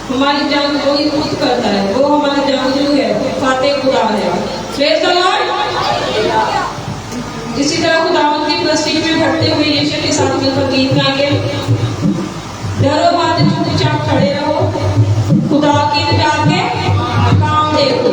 हमारी जान वही खुद करता है, वो हमारा जानू है, फातेह खुदा है। Praise the Lord. इसी तरह खुदावंद की प्रस्तुति में बढ़ते हुए यीशु के साथ मिलकर गीत गाएंगे। डरो मत, चुपचाप खड़े रहो, खुदा की निगाह के काम देखो।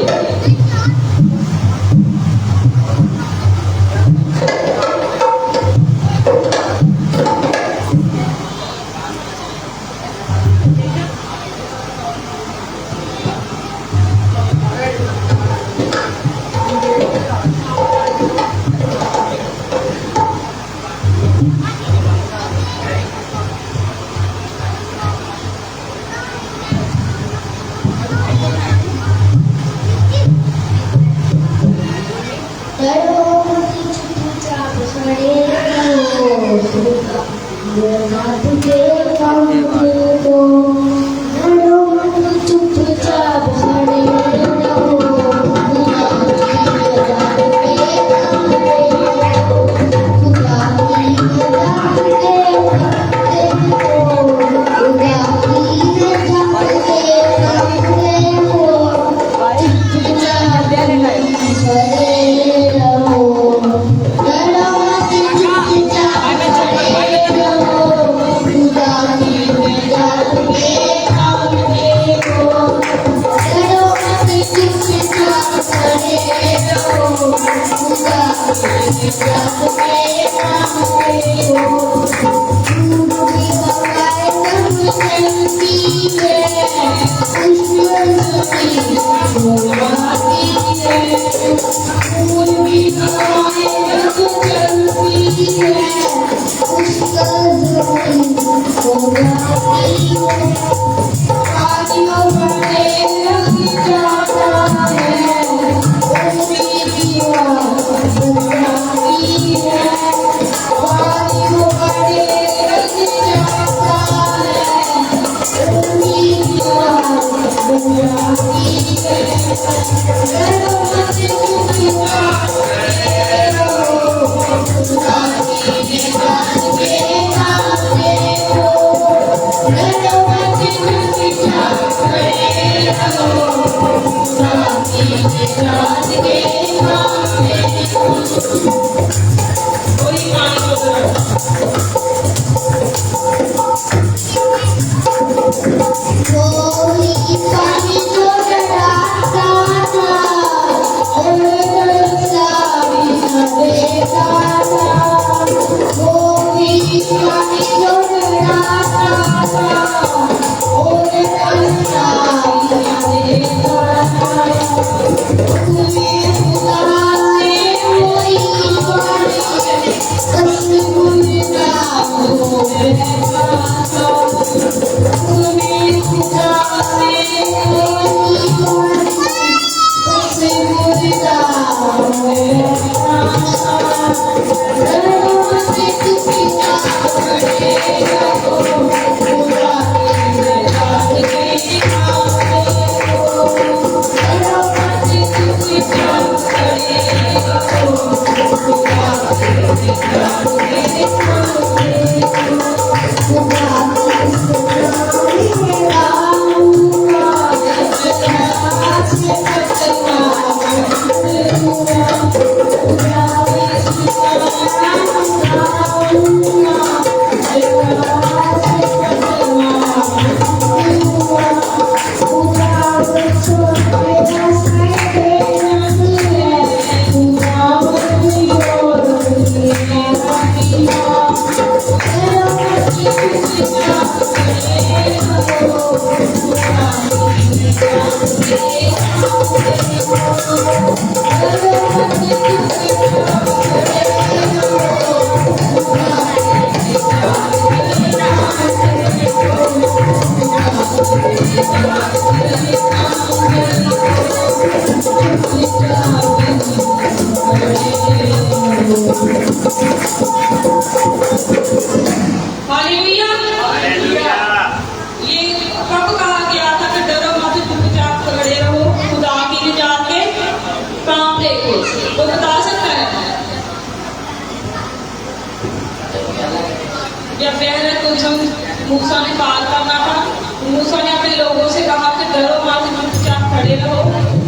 मूसा ने पार करना था। मूसा ने अपने लोगों से कहा कि डरो मत, चुपचाप खड़े रहो,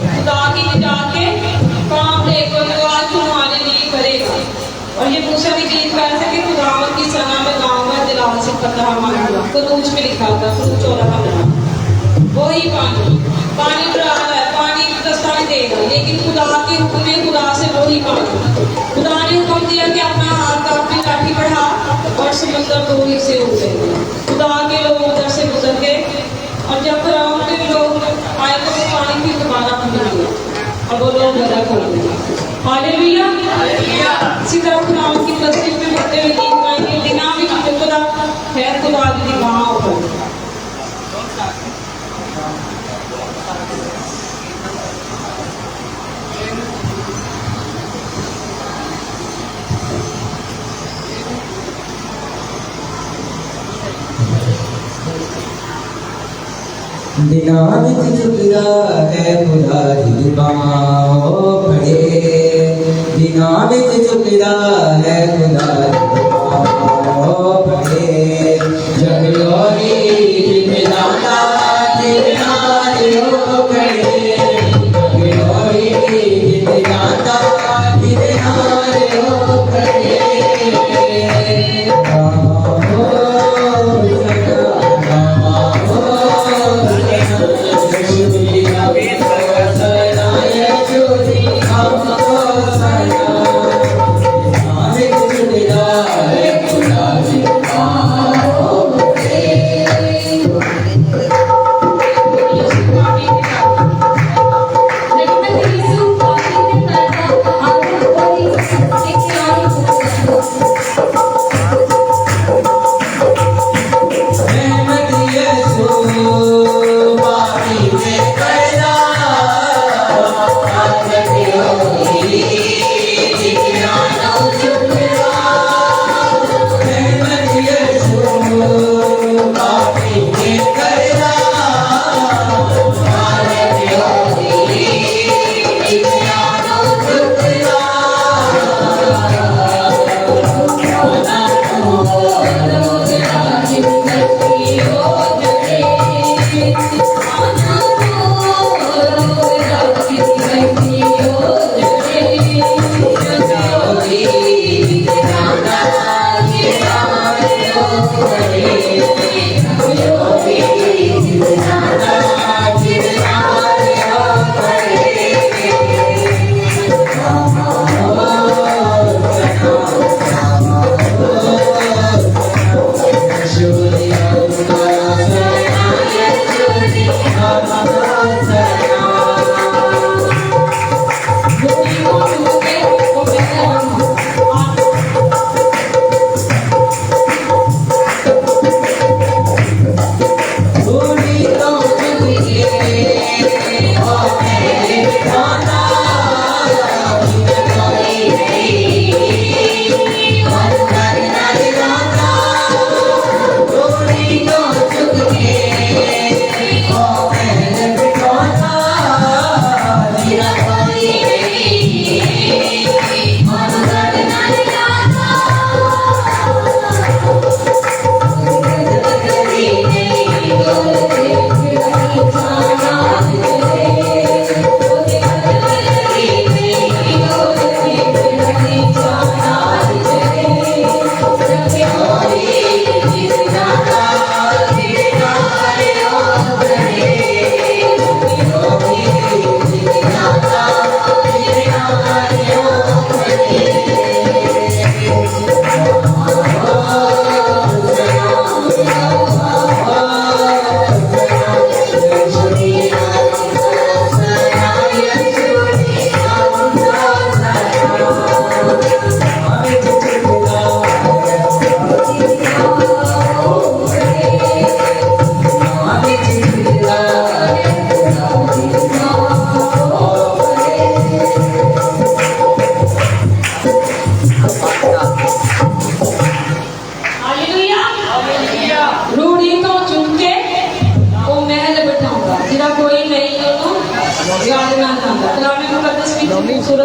खुदा की निजात के काम देखो जो आज तुम्हारे लिए करेगा। और ये मूसा की जीत कर सके खुदावंद की सना में गाँव में दिलाल से पता मांगा कुरूज में लिखा था, कुरूज 14 वही पानी है, पानी दस्ताने देगा, लेकिन खुदा के हुक्म में खुदा से वही पानी। खुदा ने हुक्म दिया कि अपना हाथ अपनी लाठी बढ़ा और समंदर 2 हिस्से हो गए। खुदा के लोग उधर से गुजर गए और जब फिरौन के लोग आए तो पानी फिर दोबारा खुल गया और वो लोग गदर हो गए। हालेलुया। इसी तरह खुदा की तस्वीर में बढ़ते हुए गीत गाएंगे, दिना भी खुदा है, खुदा की निगाह ऊपर। दिना विच चुकदा है खुदा दी बाहों खड़े, दिना विच चुकदा है खुदा दी बाहों खड़े। जग लोरी जिंदाता तेरे नाल हो खड़े, जग लोरी जिंदाता तेरे नाल हो खड़े।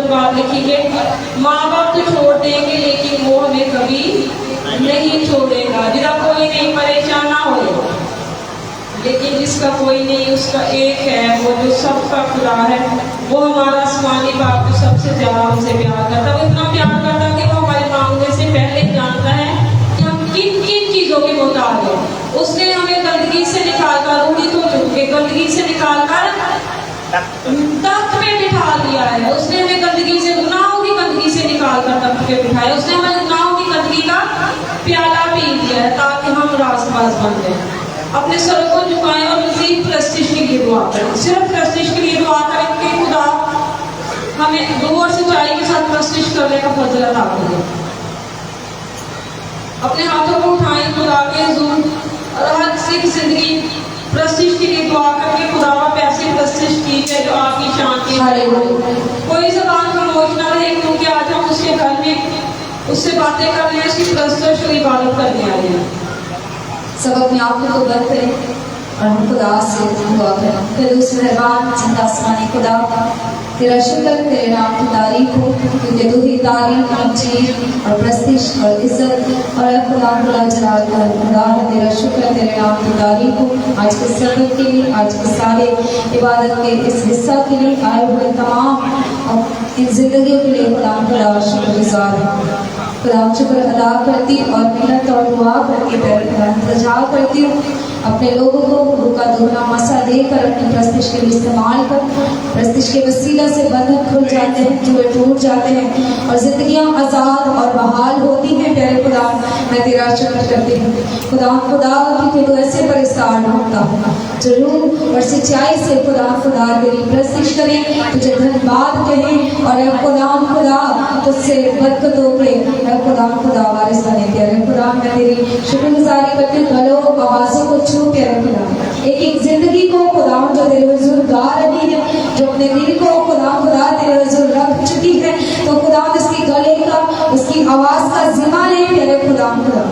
खूबसूरत बात लिखी कि माँ बाप तो छोड़ देंगे लेकिन वो हमें कभी नहीं छोड़ेगा। जिसका कोई नहीं परेशान ना हो, लेकिन जिसका कोई नहीं उसका एक है, वो जो सबका खुदा है, वो हमारा आसमानी बाप जो सबसे ज्यादा हमसे प्यार करता है। वो इतना प्यार करता है कि वो हमारे मांगने से पहले ही जानता है कि हम किन किन चीजों के मोहताज हैं। उसने हमें गंदगी से निकाल कर, रूढ़ी तो चुके गंदगी से निकाल कर तख्त पे बिठा दिया है। उसने हमें गंदगी से, गुनाहों की गंदगी से निकाल कर तख्त पे बिठाया। उसने हमें गुनाहों की गंदगी का प्याला पी दिया है ताकि हम रास्तबाज बन जाए। अपने सर को झुकाएं और मजीद प्रस्तिश के लिए दुआ करें। सिर्फ प्रस्तिश के लिए दुआ करें कि खुदा हमें दो और सच्चाई के साथ प्रस्तिश करने का फजल अता करे। अपने हाथों को उठाएं खुदा के हुजूर और हर सिख जिंदगी प्रस्तिश के लिए दुआ करके खुदा पैसे प्रस्तिश की है जो आपकी शान के हरे हो। कोई ज़बान खामोश ना रहे, क्योंकि आज हम उसके घर में उससे बातें कर रहे हैं, उसकी प्रस्तिश और इबादत करने आए हैं। सब अपने आंखों को बंद करें और हम खुदा से दुआ करें। फिर दूसरे मेहरबान जिंदा आसमानी खुदा, तेरा शुक्र, तेरे नाम की तारीफ हो, क्योंकि तू ही तारीफ, तमजीद और प्रस्तिश और इज्जत और खुदा खुदा जलाल का खुदा है। तेरा शुक्र, तेरे नाम की तारीफ हो आज के सफर के लिए, आज के सारे इबादत के इस हिस्सा के लिए, आए हुए तमाम इन जिंदगियों के लिए खुदा खुदा शुक्रगुजार है। खुदा शुक्र अदा करती और मिन्नत और दुआ करके रजा करती हूँ अपने लोगों को रुका दुगना मसा देकर अपनी प्रस्तिश के लिए इस्तेमाल कर। प्रस्तिश के वसीला से बंधन खुल जाते हैं, जुए टूट जाते हैं और जिंदगियां आज़ाद और बहाल होती हैं। प्यारे खुदा, मैं तेरा शुक्र करती हूँ खुदा खुदा क्योंकि तू ऐसे परेशान होता है जरूर और सच्चाई से खुदा खुदा तेरी प्रस्तिश करें, तुझे धन्यवाद कहें और खुदा खुदा तुझसे बरकतों के खुदा खुदा वारिस बने। प्यारे खुदा, मैं तेरी शुक्रगुजारी करती हूँ गलों आवाज़ों को छू। प्यारे खुदा, एक एक जिंदगी को खुदा जो तेरे हुजूर गा रही है, जो अपने दिल को खुदा खुदा तेरे हुजूर रख चुकी है, तो खुदा उसकी गले का, उसकी आवाज़ का जिम्मा ले प्यारे खुदा खुदा,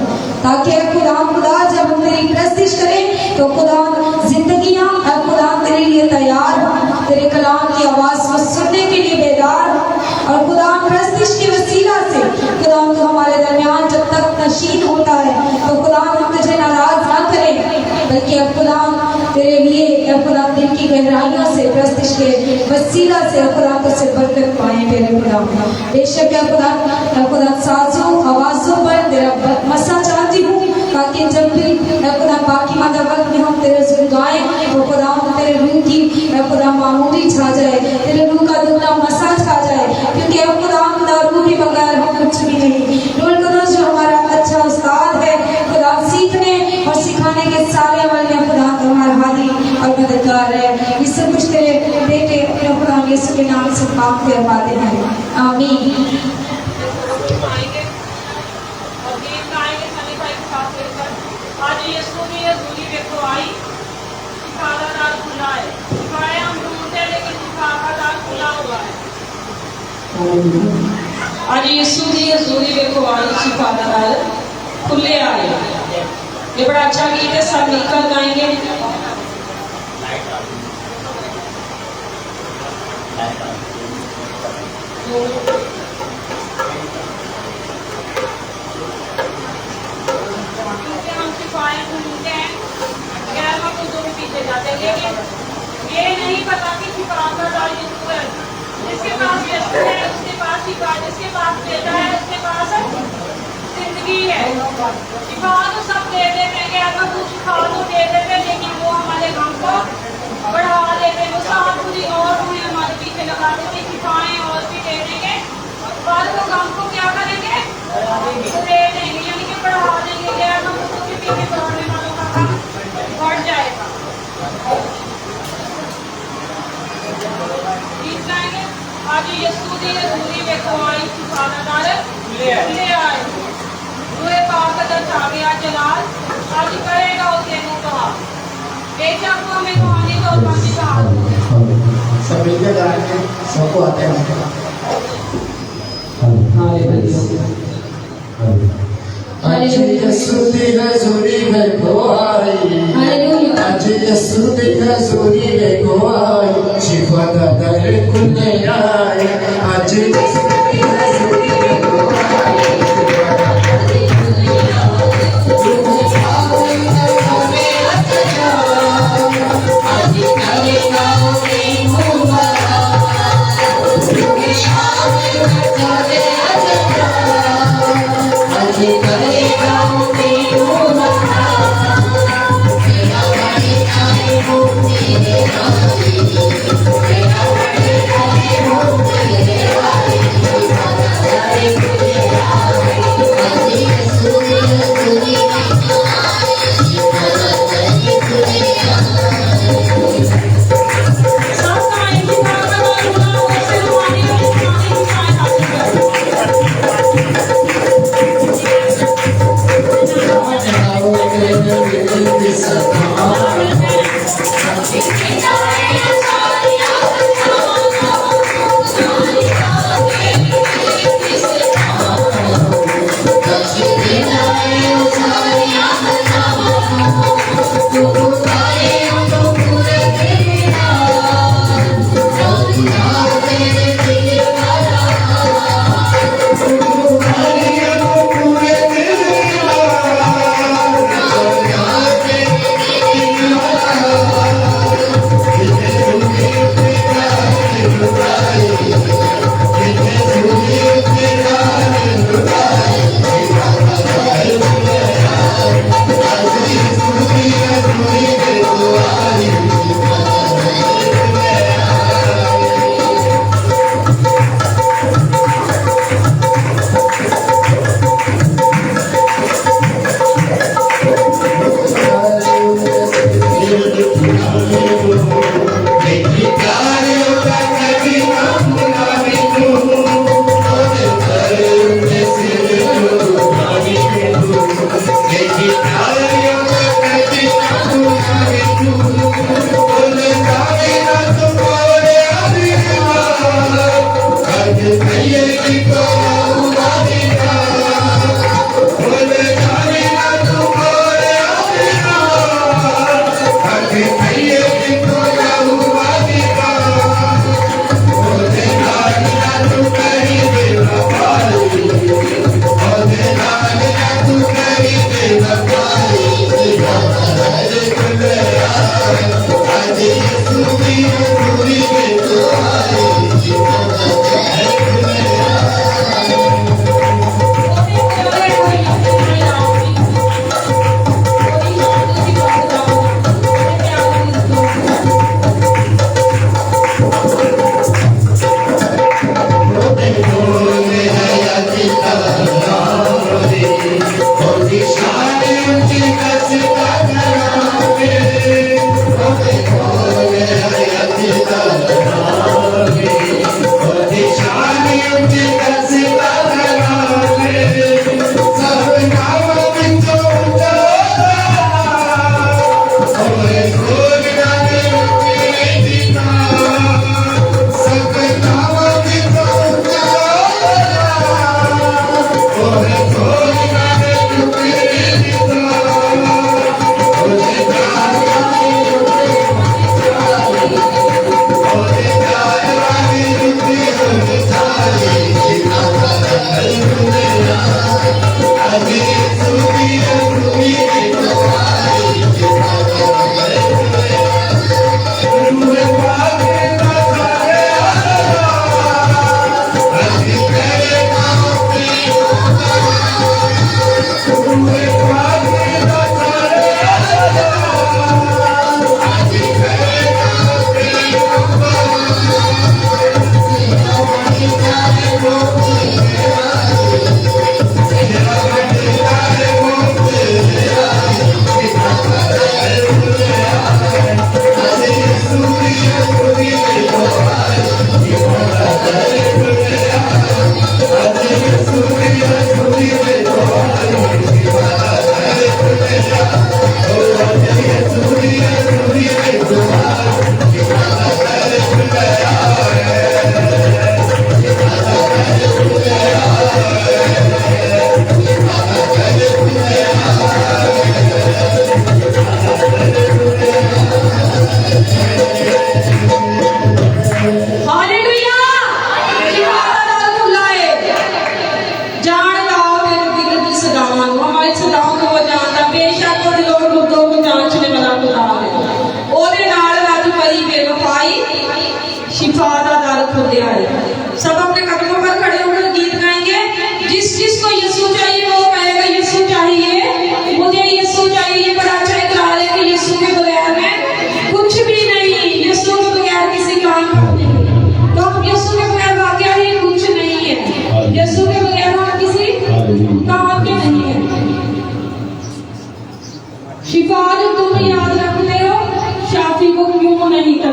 ताकि खुदा खुदा जब हम तेरी प्रस्तिश करें तो खुदा जिंदगियां खुदा तेरे लिए तैयार हो, तेरे कलाम की आवाज़ को सुनने के लिए बेदार हो। और खुदा प्रस्तिश के वसीला से खुदा तो हमारे दरमियान जब तक नशीन होता है तो खुदा हम तुझे नाराज ना करें, बल्कि अब खुदा तेरे लिए खुदा दिल की गहराइयों से प्रस्तिश के वसीला से खुदा तुझसे बरकत पाए। तेरे खुदा बेशक खुदा साजों आवाज़ों पर तेरा मसा चाहती हूँ, ताकि जब भी खुदा बाकी मादा वक्त में हम तेरे जुल्म गाएं तो खुदा तेरे रूह की खुदा मामूली छा जाए, तेरे रूह का दुगना मसा छा जाए, क्योंकि अब खुदा रूह के बगैर हम कुछ भी नहीं। रोल कदस जो हमारा अच्छा उस्ताद है खुदा, सीखने और सिखाने के सारे अमल में खुदा तुम्हारा हादी और मददगार है। ये सब कुछ तेरे बेटे अपने खुदा यीशु के नाम से मांगते और पाते हैं, आमीन। आज यीशु की हज़ूरी देखो आई, सिखारा दार खुला है। सिखाया हम ढूंढते लेकिन सिखारा दार खुला हुआ है। आज यीशु की हज़ूरी देखो आई, सिखारा दार खुले आए। ये बड़ा अच्छा गीत है, सब मिलकर गाएंगे। पीछे जाते, लेकिन ये नहीं पता कि सिखारा दार यीशु है। जिसके पास यीशु है उसके पास शिफा, जिसके पास बेटा है उसके पास जिंदगी है। शिफा तो सब दे देते हैं, अगर कुछ खा तो दे देते, लेकिन वो हमारे गम को बढ़ा देते। वो साथ पूरी और उन्हें हमारे पीछे लगा देते, शिफाएं और भी दे देंगे, पर वो गम को क्या करेंगे, दे देंगे, यानी कि बढ़ा देंगे। गैर मसीहियों के पीछे दौड़ने वालों का काम बढ़ जाएगा। आज यीशु दी हज़ूरी देखो आई, सिखारा दार ले आए। रूहे पाक दा छा गया जलाल, आज करेगा उसे कहा, बेशक वो हमें कहानी तो पानी का सब मिलकर गाएंगे, सबको आते हैं। आज यीशु दी हज़ूरी देखो आई, आज यीशु दी हज़ूरी देखो आई, शिफा दा दर खुले आए। आज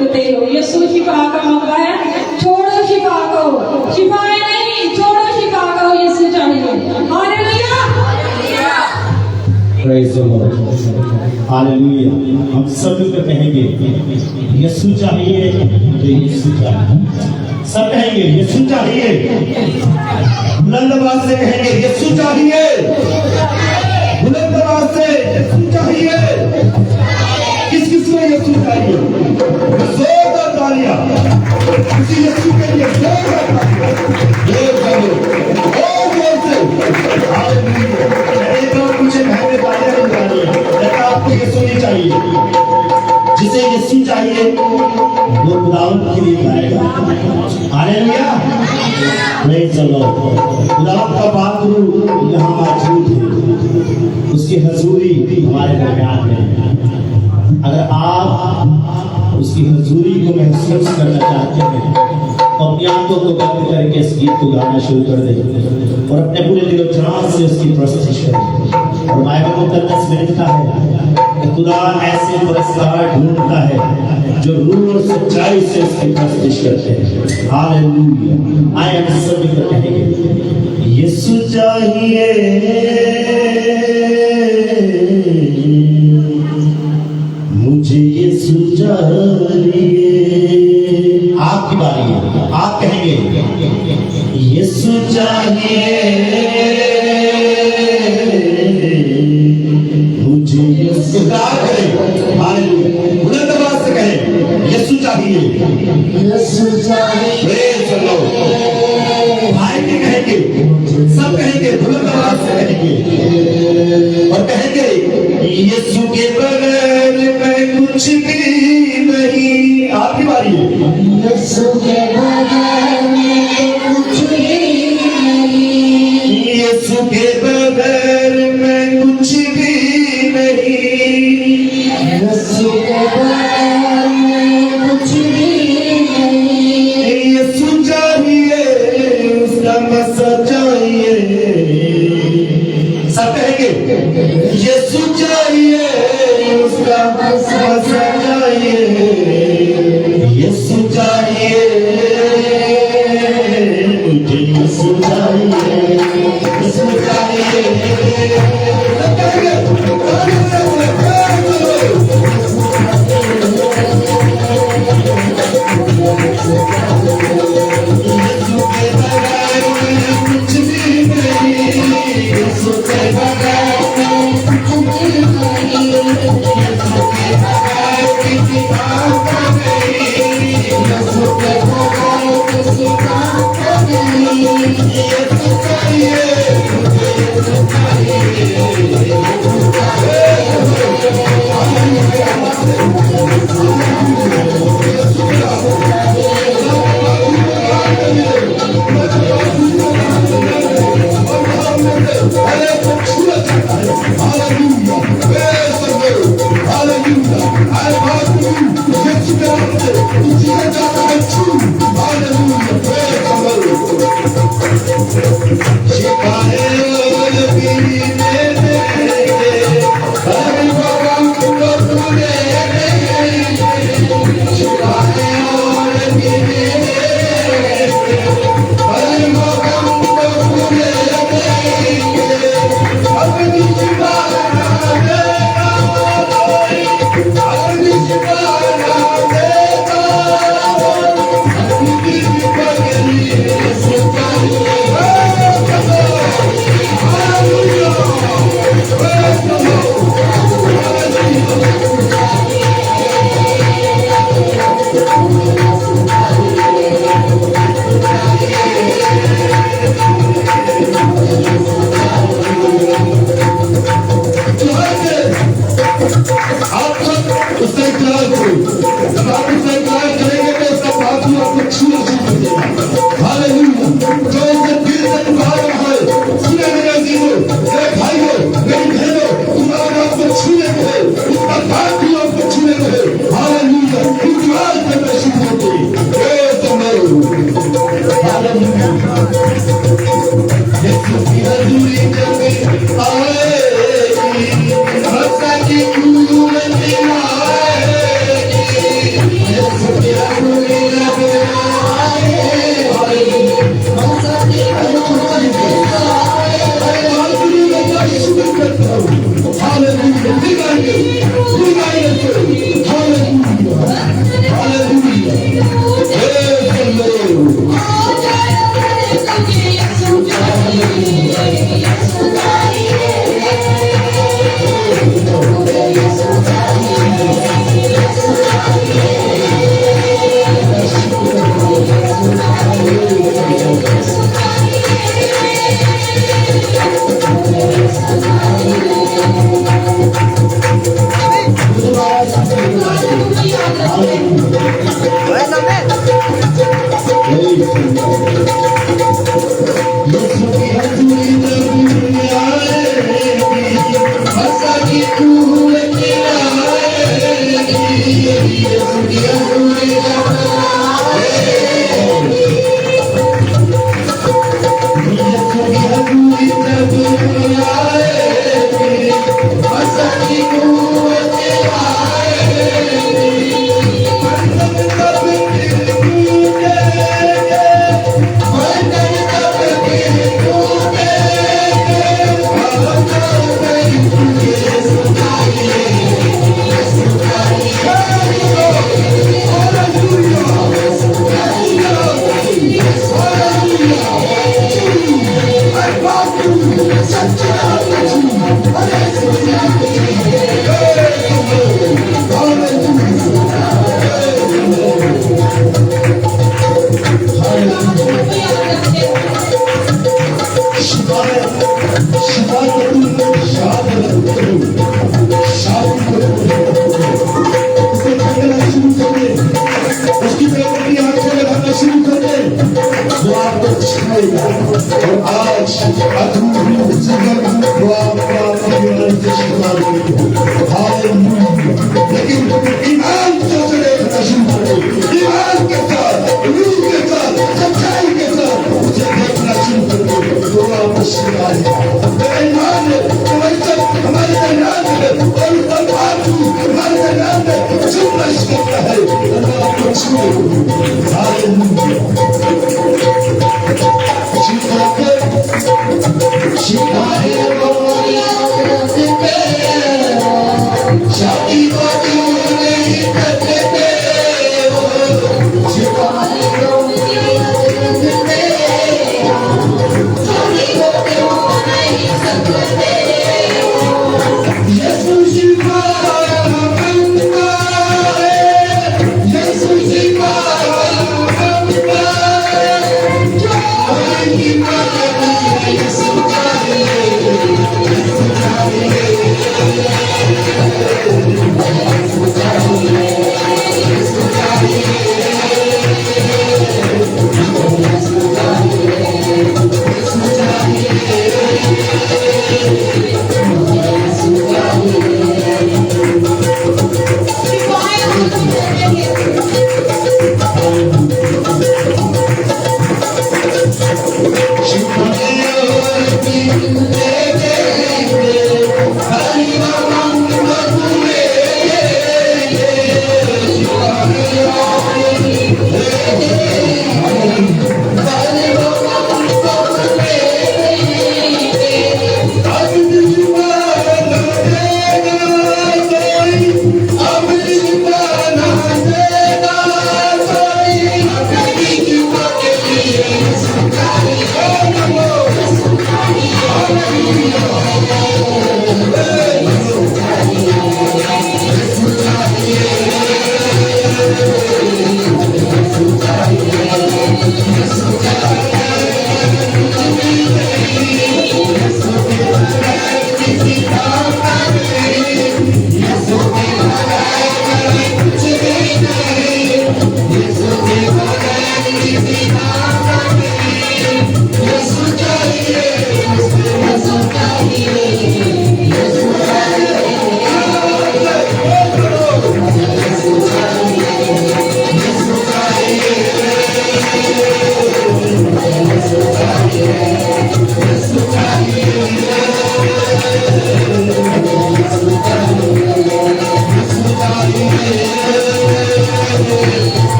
मांगते हो। यीशु शिफा का मौका है, छोड़ो शिफा को, शिफाए नहीं, छोड़ो शिफा को, यीशु चाहिए। Hallelujah. Praise the Lord. Hallelujah. हम सब मिलकर कहेंगे यीशु चाहिए, मुझे यीशु चाहिए। सब कहेंगे यीशु चाहिए, बुलंद आवाज से कहेंगे यीशु चाहिए, बुलंद आवाज से यीशु चाहिए। किस किस को यीशु चाहिए? जोरदार तालियां किसी यीशु के लिए, जोरदार तालियां, जोर से। हालेलुया। एक और मुझे बहने तालियां बजानी है, लेकिन आपको यीशु नहीं चाहिए। जिसे यीशु चाहिए वो खुदावंत के लिए गाएगा। हालेलुया। Praise the Lord. खुदावंत का पात्र यहाँ मौजूद है, उसकी हजूरी हमारे दरमियान है। अगर आप उसकी हजूरी को महसूस करना चाहते हैं तो अपनी आंखों को बंद करके इस गीत को गाना शुरू कर दें और अपने पूरे दिलो जान से उसकी प्रस्तुति करें। और बाइबल मुकद्दस में लिखा है कि खुदा ऐसे पुरस्कार ढूंढता है जो रूह और सच्चाई से उसकी प्रस्तुति करते हैं। हालेलुया। आए हम सब मिलकर कहेंगे यीशु चाहिए, मुझे यीशु चाहिए। आपकी बारी है, आप कहेंगे यीशु चाहिए, मुझे यीशु चाहिए। बुलंद आवाज से कहें यीशु चाहिए, यीशु चाहिए। Praise the Lord. भाई भी कहेंगे, सब कहेंगे, बुलंद आवाज से कहेंगे और कहेंगे यीशु के बगैर मैं कुछ भी नहीं। आपकी बारी है। यीशु के बगैर मैं कुछ भी नहीं, यीशु के बगैर मैं कुछ भी नहीं। यीशु के बगैर मैं कुछ भी नहीं। यीशु चाहिए, उसका मसा चाहिए। सब कहेंगे यीशु चाहिए, उसका मसा चाहिए। यीशु चाहिए, मुझे यीशु चाहिए, यीशु चाहिए। सब कहेंगे यीशु के बगैर मैं कुछ भी नहीं, यीशु के बगैर मैं कुछ भी नहीं, यीशु के बगैर किसी काम का नहीं, यीशु के बगैर किसी काम का नहीं। यीशु चाहिए, मुझे यीशु चाहिए, यीशु Yes,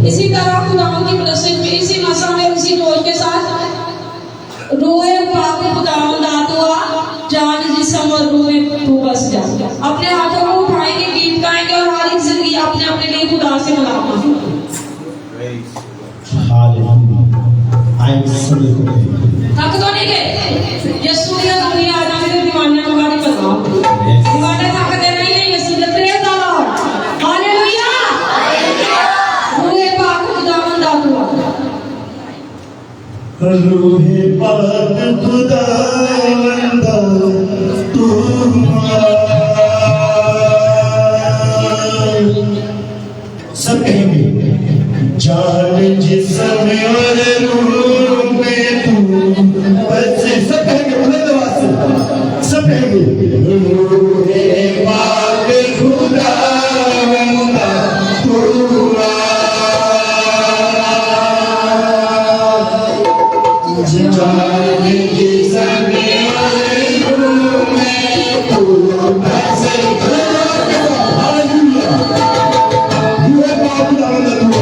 इसी तरह खुदावंद की ब्लेसिंग में इसी मसा में इसी जोश के साथ रोए पाक खुदावंद दातुआ स्वर्गों में तू बस जा। अपने हाथों को उठाएंगे, गीत गाएंगे और हर एक जिंदगी अपने अपने लिए खुदा से मिलाएंगे। I am sorry. थक तो नहीं गए? यीशु की दुनिया आ जाने के दीवाने को गाड़ी करवा। दीवाने थकते नहीं है, यीशु दे प्रेज द लॉर्ड। हालेलुया। रूहे पाक खुदावंद आत्मा। रूहे पाक खुदावंद तू सब कहेंगे जान जिस्म और रूह में तू बस सब कहेंगे बुलंद आवाज से सब कहेंगे रूहे पाक खुदावंद तू जान जिस्म और रूह में तू बस हालेलुया रूहे पाक खुदावंद तू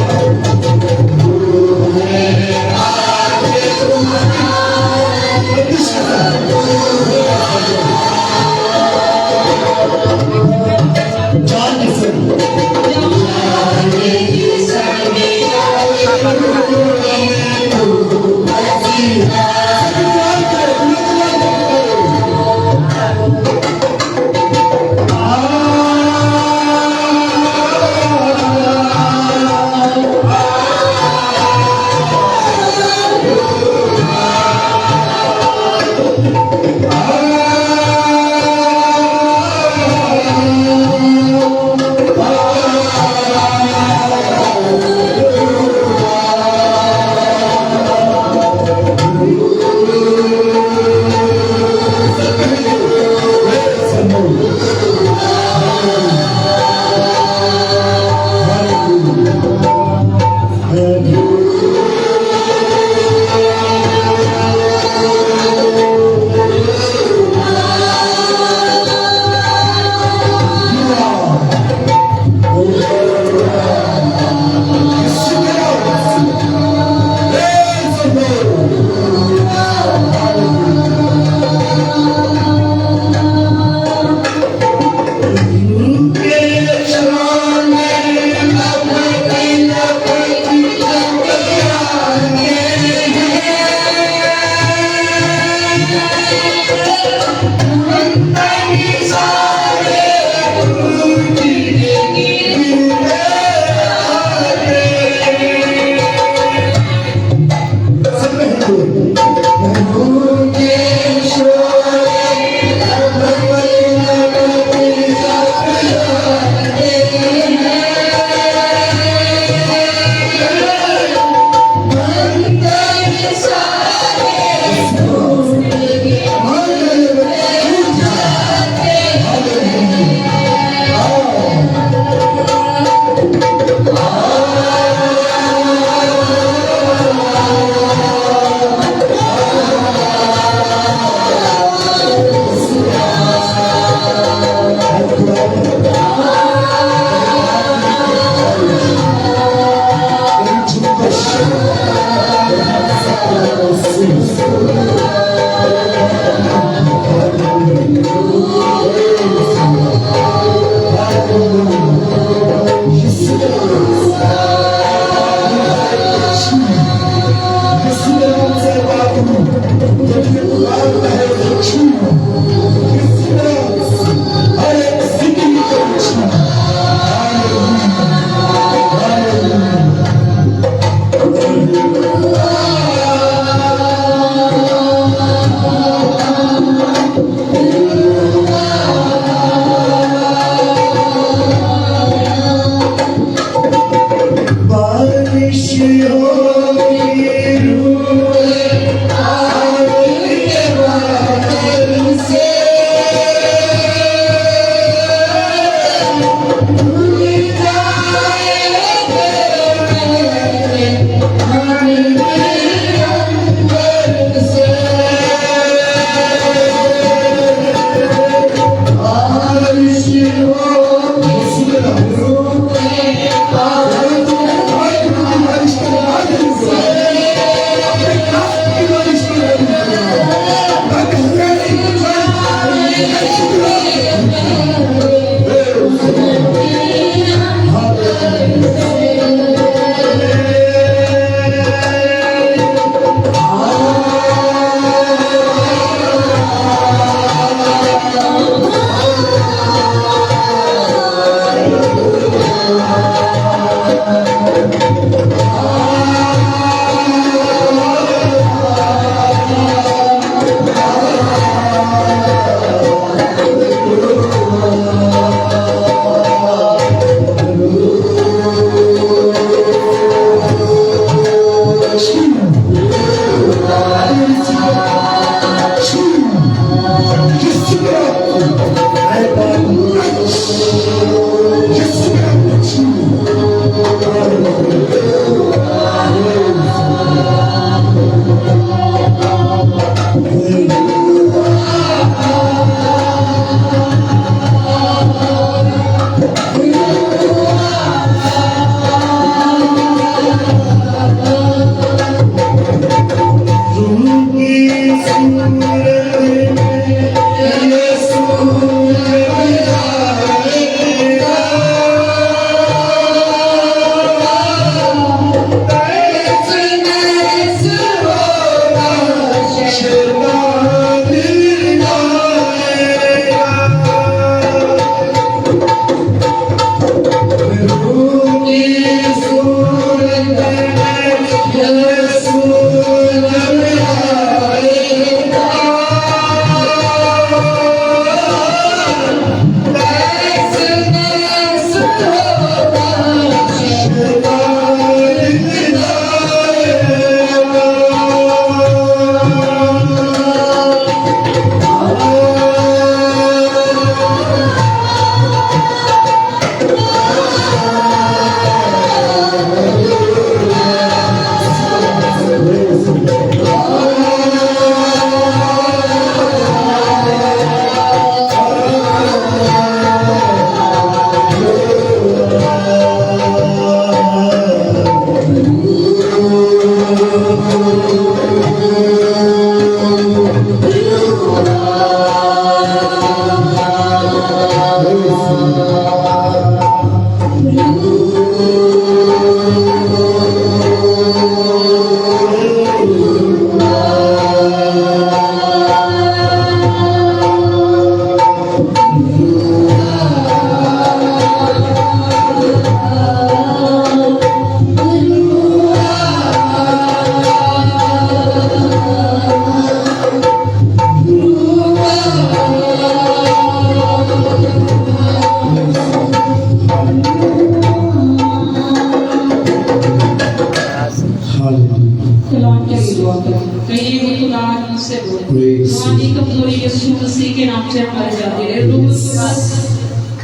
हमारी कमजोरी यीशु मसीह के नाम से हमारे जाती रहे। रूह के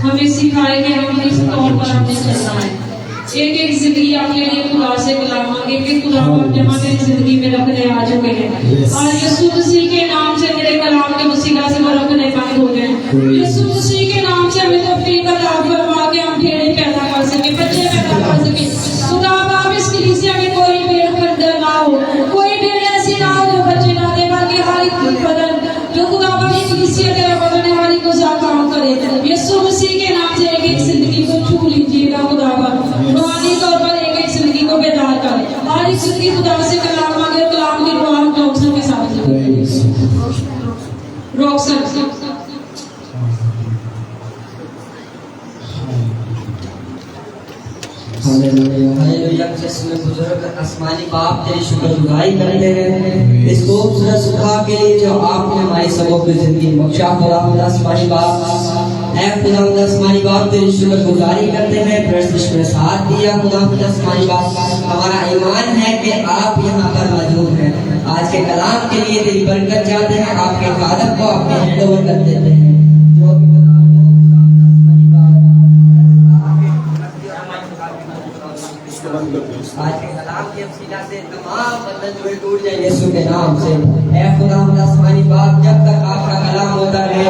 हमें सिखाए कि हम इस तौर पर हमें चलना है। एक एक जिंदगी आपके लिए खुदा से कलाम मांगे कि खुदा आप जहाँ मेरी जिंदगी में रखने आ चुके हैं और यीशु मसीह के नाम से मेरे कलाम के वसीला से वो रखने बंद हो गए। यीशु मसीह के नाम से हमें तौफीक अता फरमा के हम भेड़ें पैदा कर सके, बच्चे पैदा कर सके। खुदा आप इस कलीसिया में कोई भेड़ खंडर ना हो, कोई भेड़ ऐसी ना हो जो बच्चे ना दे, बल्कि हर एक बदन जो खुदा की कलीसिया तेरा बदन है हर एक को काम करे। यीशु मसीह के नाम से एक एक जिंदगी को छू लीजिएगा खुदा रूहानी तौर पर एक एक जिंदगी को बेदार कर। हर एक जिंदगी खुदा से कलाम मांगे, कलाम की दुआ रॉक्सन के साथ रॉक्सन हालेलुया। जिसमें बुजुर्ग आसमानी बाप तेरी शुक्रगुजारी करते हैं इस खूबसूरत सुबह के लिए जो आपने हमारी सबों की जिंदगी बख्शा। खुदा आसमानी बाप खुदा आसमानी बाप तेरी शुक्रगुजारी करते हैं, प्रस्तुत में साथ दिया। खुदा आसमानी बाप हमारा ईमान है कि आप यहाँ पर मौजूद हैं। आज के कलाम के लिए तेरी बरकत चाहते हैं, आपके खादम को आपके हैंड ओवर कर देते हैं। जो भी आज के कलाम के वसीला से तमाम बंधन जो टूट जाए यीशु के नाम से। ऐ खुदा आसमानी बाप जब तक आपका कलाम होता रहे,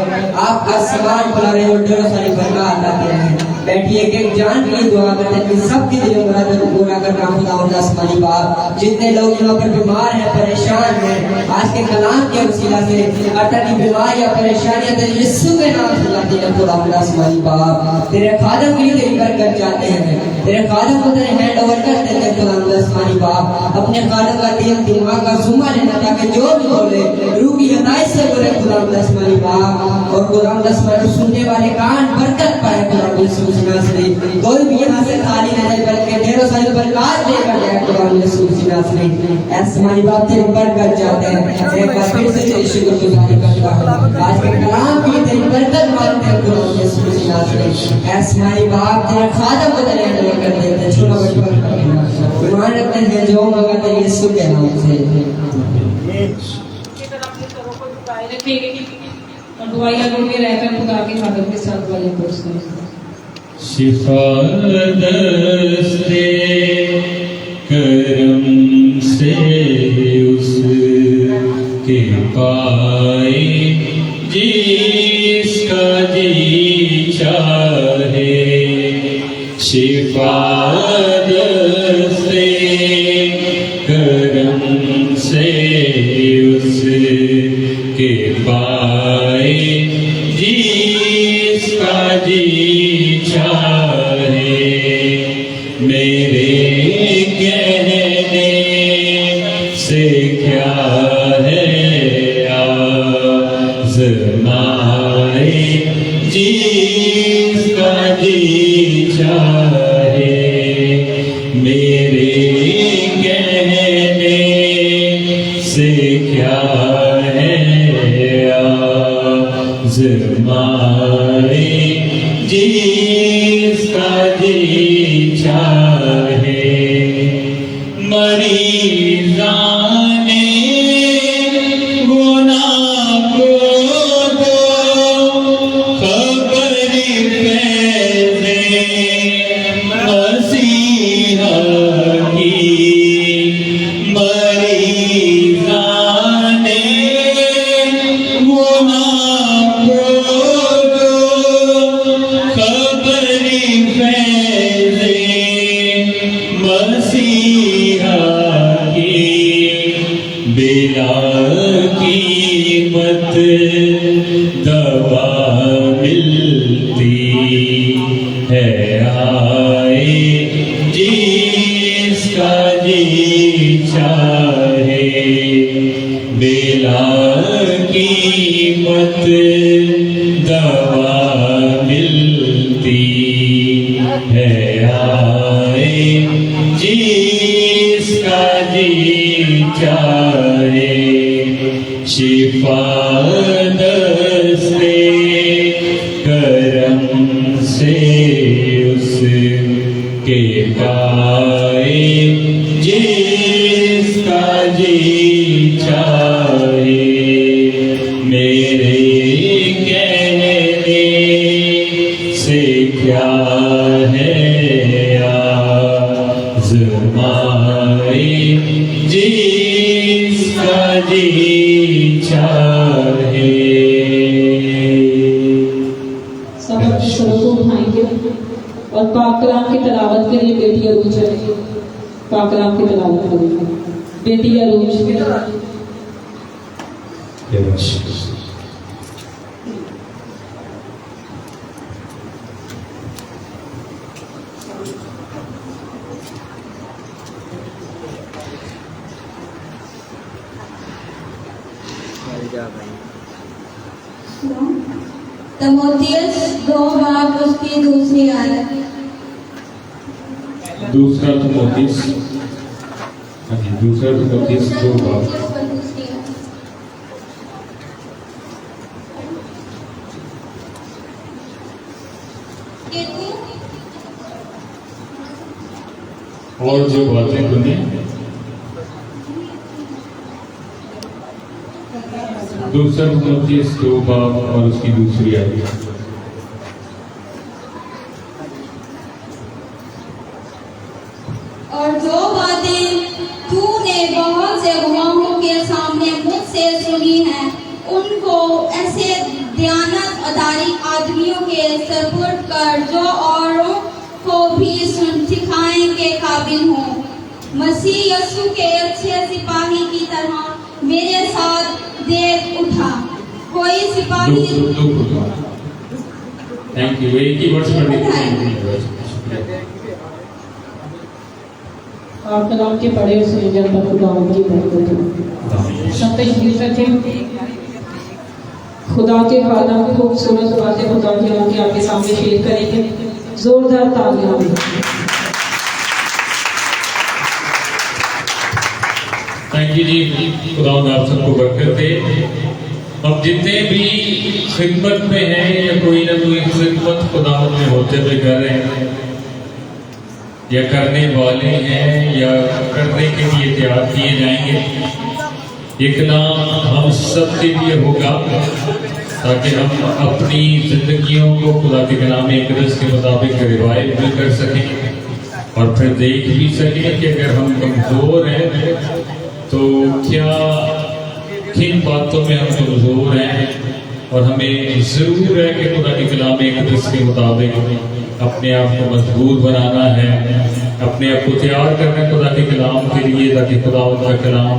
आपका सवाल खुला रहे और ढेरों सारी बरकत आती रहे। बैठिए कि जान के लिए दुआ करते हैं कि सबके दिलों में मुरादों को पूरा करना खुदा आसमानी बाप। जितने लोग यहाँ पर बीमार हैं, परेशान हैं, आज के कलाम के वसीला से अटक की बीमारी या परेशानियां तेरे यीशु के नाम से जाती हैं खुदा आसमानी बाप। तेरे खादम के लिए तेरी बरकत चाहते हैं, तेरे खादम को तेरे हैंड ओवर कर देते हैं खुदा आसमानी बाप। अपने खादम का दिल दिमाग का जुम्मा लेना ताकि जो भी बोले रूह की हिदायत से बोले खुदा आसमानी बाप। और खुदा आसमानी सुनने वाले कान बरकत पाए खुदा यीशु से। कोई भी यहाँ से खाली न जाए बल्कि ढेरों सारी बरकत लेकर जाए खुदा यीशु से। आसमानी बाप तेरी बरकत चाहते हैं, एक बार फिर से तेरी शुक्रगुजारी करता हूँ। आज के कलाम की तेरी बरकत मांगते हैं खुदा यीशु से। आसमानी बाप तेरे खादम को तेरे हैंड ओवर कर देते हैं। छोटा बच्चा ईमान रखते हैं जो मगर तेरे यीशु के नाम से। और दुआइयां में रहकर खुदा के खादम के साथ दुआएं पढ़ते हैं। शिफा दस्ते करम से उसके पाए जिसका जी चाहे। शिफा दस्ते करम से के पाए जिसका जी चाहे मेरे कहने से क्या है आज़माए जिसका जी चाहे मेरे कहने से क्या है आज़माए जिसका जी चाहे मरीज़ाने गुनाह को दो खबर फैज़े मसीहा की मरीज़ाने गुनाह को दो खबर फैज़े मसीहा की बिला कीमत दवा मिलती है आए जिसका जी चाहे बिला कीमत दवा मिलती है आए जिसका जी चाहे शिफा दस्ते करम से उसके पाए जिसका जी चाहे मेरे कहने से क्या है आज़माए जिसका जी चाहे। सब अपने सरों को उठाएंगे और पाक कलाम की तलावत के लिए बेटी अरूज चलेंगे। पाक कलाम की तलावत करेंगे बेटी अरूज। तमोथियस 2 बाब उसकी दूसरी आयत। दूसरा तमोथियस 2 बाब। और जो बातें तूने दूसरा तमोथियस 2 बाब और उसकी दूसरी आयत। और जो बातें तूने बहुत से गवाहों के सामने मुझसे सुनी हैं उनको ऐसे दयानतदारी आदमियों के सपुर्द कर जो औरों को भी सिखाने के काबिल हों। मसीह यीशु के अच्छे सिपाही की तरह मेरे साथ देख उठा। कोई सिपाही थैंक यू। एक ही वर्ष पढ़ने के लिए पाक कलाम के पढ़े सुने जनता खुदावंद की बरकत हो। सब तशरीफ रखें। खुदा के खालम खूबसूरत बातें खुदा के आपके सामने शेयर करेंगे। जोरदार तालियां। थैंक यू जी। खुदा आप सबको बरकत दे। अब जितने भी खिदमत में हैं या कोई ना कोई खिदमत खुदा में होते हुए कर रहे हैं या करने वाले हैं या करने के लिए तैयार किए जाएंगे, एक नाम हम सब के लिए होगा ताकि हम अपनी जिंदगियों को खुदा के कलाम अक़दस के मुताबिक रिवायत भी कर सकें और फिर देख भी सकें कि अगर हम कमज़ोर हैं तो क्या किन बातों में हम कमज़ोर हैं और हमें ज़रूर है कि खुदा के कलाम अक़दस के मुताबिक अपने आप को मजबूत बनाना है, अपने आप को तैयार करना खुदा के कलाम के लिए ताकि खुदा का कलाम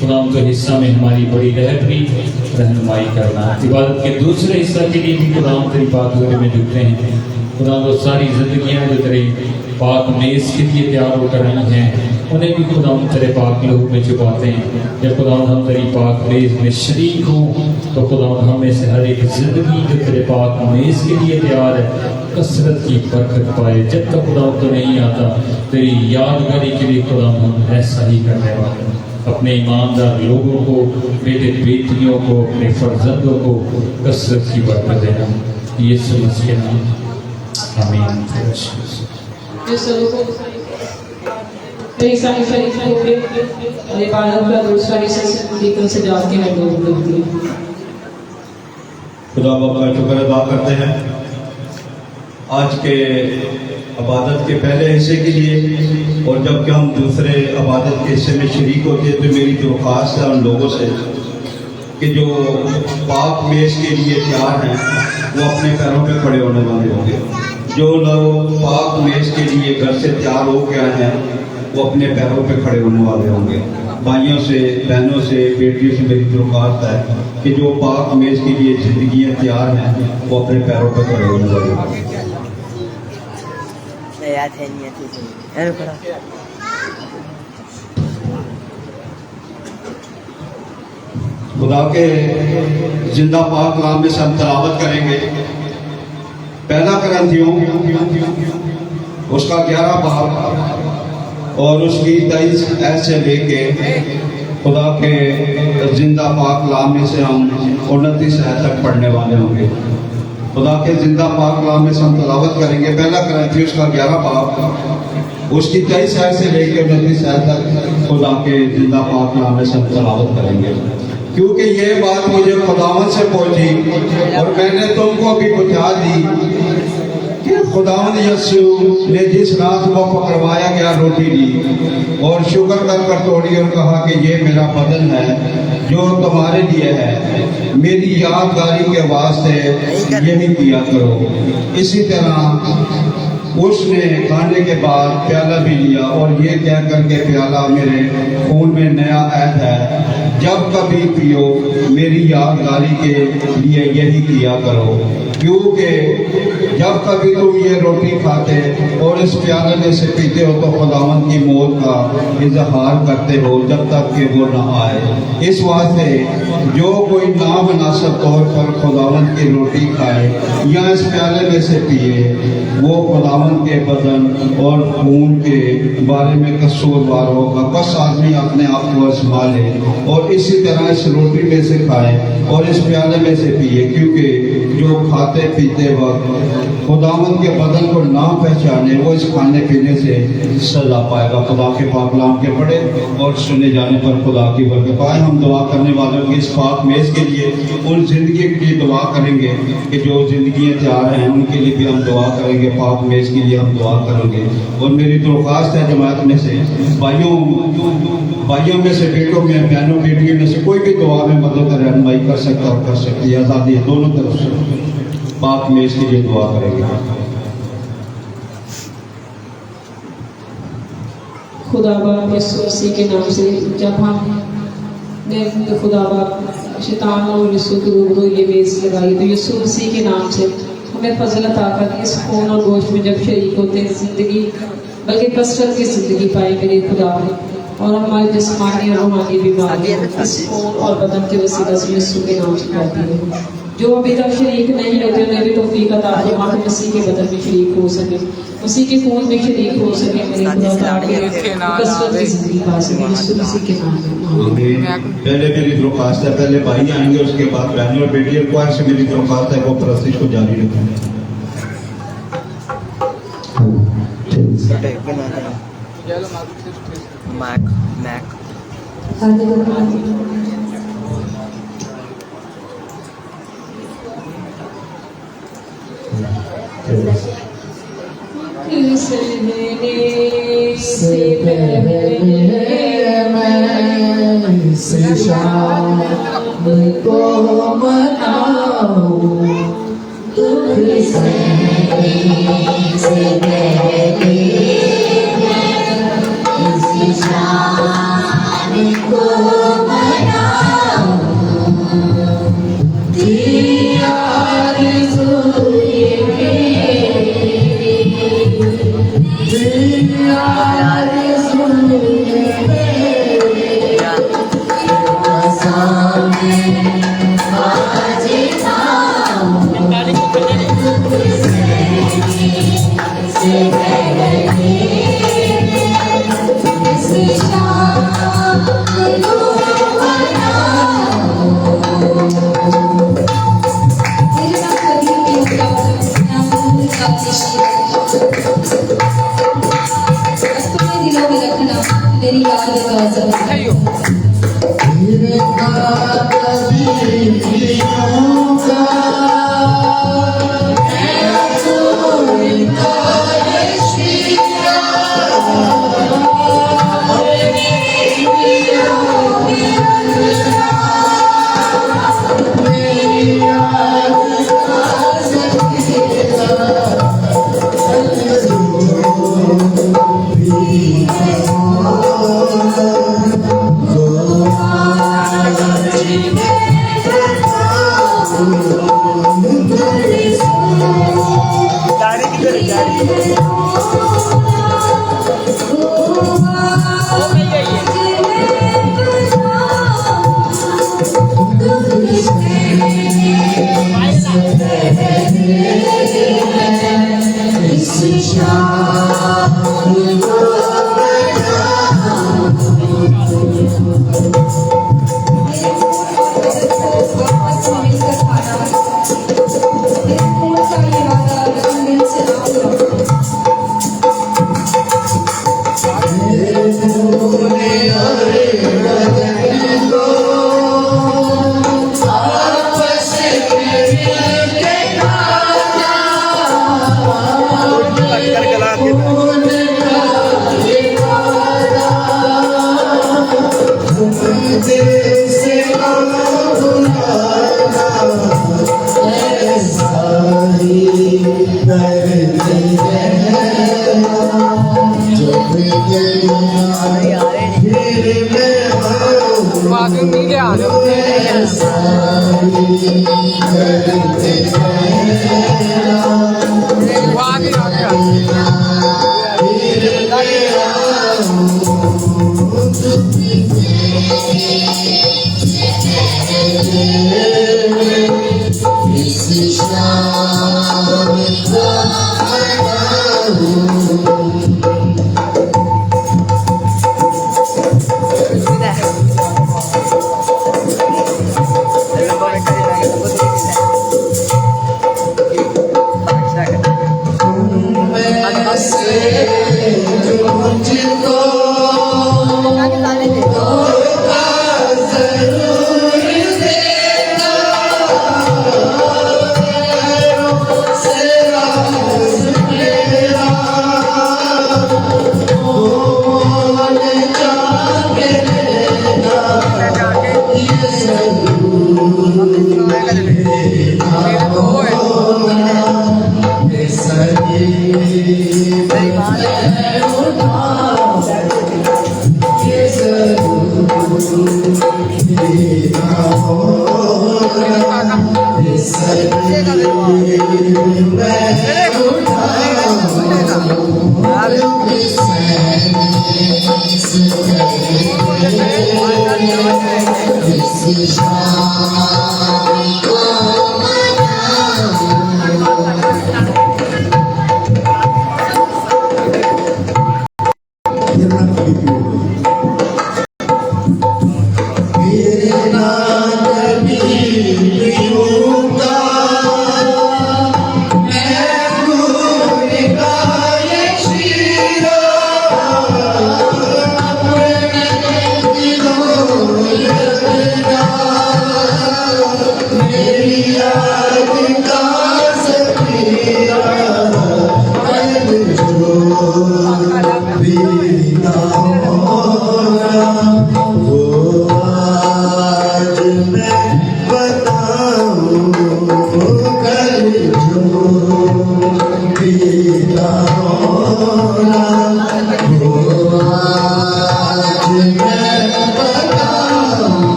खुदा तो हिस्सा में हमारी बड़ी रहबरी रहनुमाई करना। इबादत के दूसरे हिस्सा के लिए भी खुदा तेरी पाक में जुटते हैं। खुदा तो सारी जिंदगियां जो तेरे पाक मेज़ के लिए तैयार होकर आई हैं उन्हें भी खुदा तेरे पाक लहू में छुपाते हैं। जब खुदा हम तेरी पाक मेज़ में शरीक हों तो खुदा हमें से हर एक ज़िंदगी जो तेरे पाक मेज़ के लिए तैयार है कसरत की बरकत पाए। जब तक खुदा तो नहीं आता तेरी यादगारी के लिए खुदा हम ऐसा ही करने वाले हैं। अपने ईमानदार लोगों को, बेटे बेटियों को, अपने फर्जंदों को कसरत की बरकत देना, यीशु मसीह के नाम आमीन। जिस लोगों कई सारी शरीफों के और इबादत का दूसरा हिस्सा से लेकर से जाके हैं लोग लगती है। खुदा बाप का शुक्र अदा करते हैं आज के इबादत के पहले हिस्से के लिए, और जबकि हम दूसरे इबादत के हिस्से में शरीक होते हैं तो मेरी दरख्वास्त है उन लोगों से कि जो पाक मेज़ के लिए तैयार हैं वो अपने पैरों पे खड़े होने वाले होंगे। जो लोग पाक मेज़ के लिए घर से तैयार हो के आए हैं वो अपने पैरों पे खड़े होने वाले होंगे। भाइयों से, बहनों से, बेटियों से मेरी दरख्वास्त है कि जो पाक मेज़ के लिए जिंदगियां तैयार हैं वो अपने पैरों पे खड़े होने वाले होंगे। खुदा के जिंदा पाक कलाम में से हम तलावत करेंगे पहला करंथियों उसका 11 बाब और उसकी 23 आयत से लेके खुदा के जिंदा पाक कलाम में से हम 29 आयत तक पढ़ने वाले होंगे। खुदा के जिंदा पाक कलाम में से हम तलावत करेंगे पहला करंथियों उसका 11 बाब उसकी 23 आयत से लेके 29 आयत तक खुदा के जिंदा पाक कलाम में से हम तलावत करेंगे। क्योंकि ये बात मुझे खुदावन से पहुंची और मैंने तुमको भी बता दी कि खुदावन यीशु ने जिस रात को पकड़वाया गया रोटी ली और शुक्र कर तोड़ी और कहा कि ये मेरा बदन है जो तुम्हारे लिए है, मेरी यादगारी के वास्ते यही किया करो। इसी तरह उसने खाने के बाद प्याला भी लिया और ये कह करके प्याला मेरे खून में नया ऐद है, जब कभी पियो मेरी यादगारी के लिए यही किया करो। क्योंकि जब कभी तुम ये रोटी खाते और इस प्याले में से पीते हो तो खुदावन की मौत का इजहार करते हो जब तक कि वो न आए। इस वास्ते जो कोई नामनासिब तौर पर खुदावन की रोटी खाए या इस प्याले में से पिए वो खुदावन के बदन और खून के बारे में कसूरवार होगा। बस आदमी अपने आप को आजमा ले और इसी तरह इस रोटी में से खाए और इस प्याले में से पिए, क्योंकि जो खाते पीते वक्त खुदावन के बदन को ना पहचाने वो इस खाने पीने से सजा पाएगा। खुदा के पाक कलाम के पढ़े और सुने जाने पर खुदा की बरकत पाए। हम दुआ करने वालों की इस पाक मेज़ के लिए, उन जिंदगी के लिए दुआ करेंगे कि जो जिंदगियां तैयार हैं उनके लिए भी हम दुआ करेंगे, पाक मेज़ के लिए हम दुआ करेंगे। और मेरी दरख्वास्त है जमात में से भाइयों में से, बेटों में, बहनों बेटियों में से कोई भी दुआ में मदद रहनुमाई कर सकता और कर सकती है। आज़ादी है दोनों तरफ से। पाक मेज़ के लिए दुआ करेंगे। खुदा बाप यीशु मसीह के नाम से जब हम ने खुदा बाप शैतान और यीशु के रूबरू ये मेज़ लगाई तो यीशु मसीह के नाम से हमें फजल अता कर इस खून और गोश्त में जब शरीक होते हैं जिंदगी बल्कि कसरत की जिंदगी पाई मेरे खुदा ने, और हमारे जिस्मानी और रूहानी बीमारियां इस खून और बदन के वसीला से यीशु के नाम से करती है। जो अभी तक शरीक नहीं होते उन्हें भी तौफीक अता फरमा कि मसीह के बदन में शरीक हो सके, मसीह के खून में शरीक हो सके। मेरे खुदा ताकि कसरत की जिंदगी पा सके यीशु मसीह के नाम में। पहले मेरी दरख्वास्त है, पहले भाई आएंगे उसके बाद बहनों और बेटियों को से मेरी दरख्वास्त है वो परस्तिश को जारी रखें। से शाम को मनाऊं दुख से शाम को दिलों में रखना मेरी याद का जरूर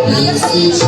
Yes,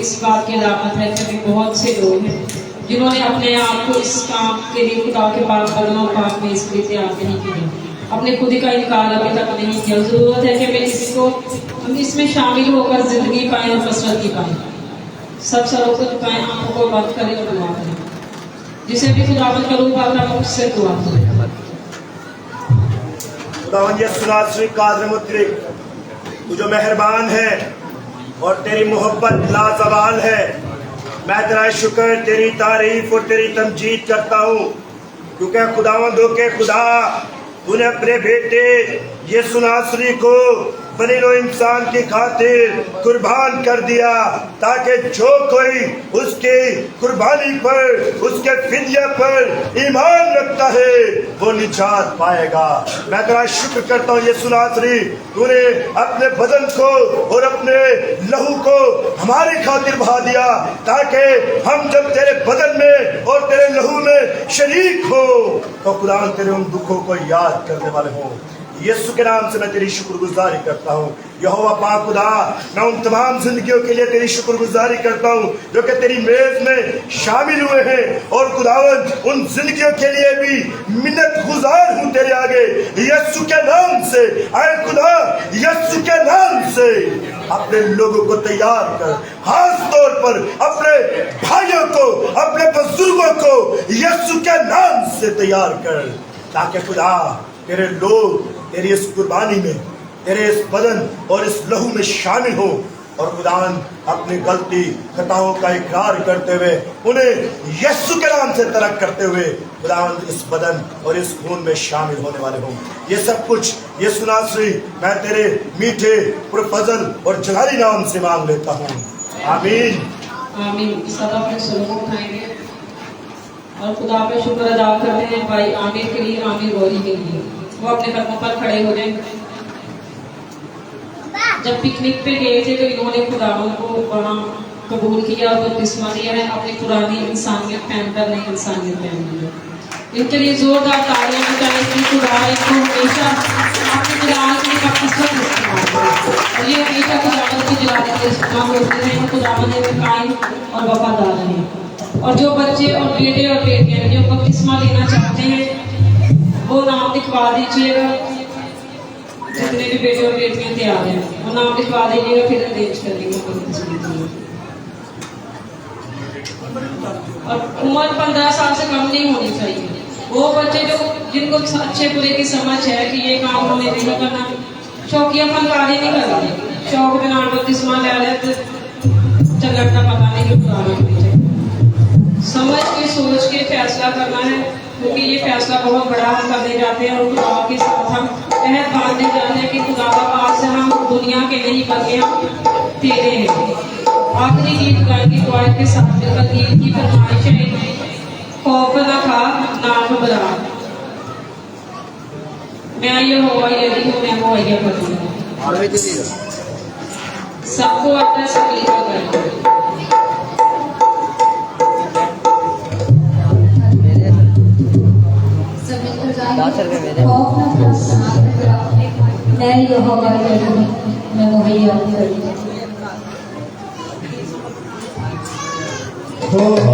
इस बात की अलामत है कि बहुत से लोग हैं जिन्होंने अपने आप को इस काम के लिए खुदा के पाक कदमों पाक में इसके लिए तैयार नहीं किया, अपने खुद का इनकार अभी तक नहीं किया। जरूरत है कि हम इसमें शामिल होकर जिंदगी पाएं और फसरत की पाएं। सब सरों को झुकाएं, आंखों को बंद करें और दुआ करें। जिसे भी खुदावंद का रूप आता है उससे दुआ करें। खुदावंद यीशु नासरी कादर मुतलक, तू जो मेहरबान है और तेरी मोहब्बत लाजवाल है, मैं तेरा शुक्र, तेरी तारीफ और तेरी तमजीद करता हूँ, क्योंकि खुदावंदों के खुदा तूने अपने बेटे यीशु नासरी को बनीनो इंसान की खातिर कुर्बान कर दिया, ताकि जो कोई उसकी कुर्बानी पर, उसके फिदिया पर ईमान रखता है वो निजात पाएगा। मैं तेरा शुक्र करता हूँ यीशु नासरी, तूने अपने बदन को और अपने लहू को हमारी खातिर बहा दिया, ताकि हम जब तेरे बदन में और तेरे लहू में शरीक हो तो खुदा तेरे उन दुखों को याद करने वाले हों। यीशु के नाम से मैं तेरी शुक्रगुजारी करता हूँ। यहोवा पाक खुदा, मैं उन तमाम जिंदगियों के लिए तेरी शुक्रगुजारी करता हूँ जो कि तेरी मेज में शामिल हुए हैं, और खुदावंद उन जिंदगियों के लिए भी मिन्नत गुजार हूँ तेरे आगे यीशु के नाम से। आए खुदा, यीशु के नाम से अपने लोगों को तैयार कर, खास तौर पर अपने भाइयों को, अपने बुजुर्गों को यीशु के नाम से तैयार कर, ताकि खुदा तेरे लोग तेरी इस कुर्बानी में, तेरे इस बदन और इस लहू में शामिल हो, और खुदान अपनी गलती खताओं का इकरार करते हुए उन्हें यीशु के नाम से तर्क करते हुए खुदान इस बदन और इस खून में शामिल होने वाले हों। ये सब कुछ यीशु नासरी मैं तेरे मीठे पुरफजल और जलाली नाम से मांग लेता हूँ, आमीन। आमीन। सब अपने सरों को उठाएंगे और खुदा पे शुक्र अदा करते हैं भाई आमिर के लिए, आमिर गौरी के लिए। वो अपने कदमों पर खड़े हो जाएं। जब पिकनिक पे गए थे तो इन्होंने खुदावंद को वहाँ कबूल किया और बपतिस्मा लिया है, अपनी पुरानी इंसानियत पहनकर नई इंसानियत पहन ली है। इनके लिए जोरदार तालियां बजाएं कि खुदा इनको हमेशा अपने जलाल के लिए किस्मत इस्तेमाल करे, और ये हमेशा खुदावंद की जलाल के लिए इस्तेमाल होते हैं। खुदावंद में कायम और वफादार हैं। और जो बच्चे और बेटे और बेटियां जो बपतिस्मा लेना चाहते हैं वो नाम लिखवा दीजिएगा। जितने भी बेटे और बेटियां तैयार हैं वो नाम लिखवा दीजिएगा, फिर अरेंज कर देंगे। और उम्र 15 साल से कम नहीं होनी चाहिए। वो बच्चे जो जिनको अच्छे बुरे की समझ है कि ये काम हमें नहीं करना, शौकिया फनकारी नहीं करना, शौक के नाम पर किस्मा ले लेते चलने का पता नहीं कि पुराना समझ के सोच के फैसला करना है, क्योंकि ये फैसला बहुत बड़ा हम करने जाते हैं। और खुदा के साथ हम अहद बांधने जाते हैं कि खुदा आज से हम दुनिया के नहीं बल्कि हम तेरे हैं। आखिरी गीत गाएंगे क्वायर के साथ मिलकर। गीत की फरमाइश है खौफ न खा ना घबरा, मैं यहोवा यदि हूँ, मैं मुहैया करूँगा। सबको अपना सलीका करें। खौफ न खा, मैं यहोवा यदि हूँ, मैं मुहैया करूँगा। Oh,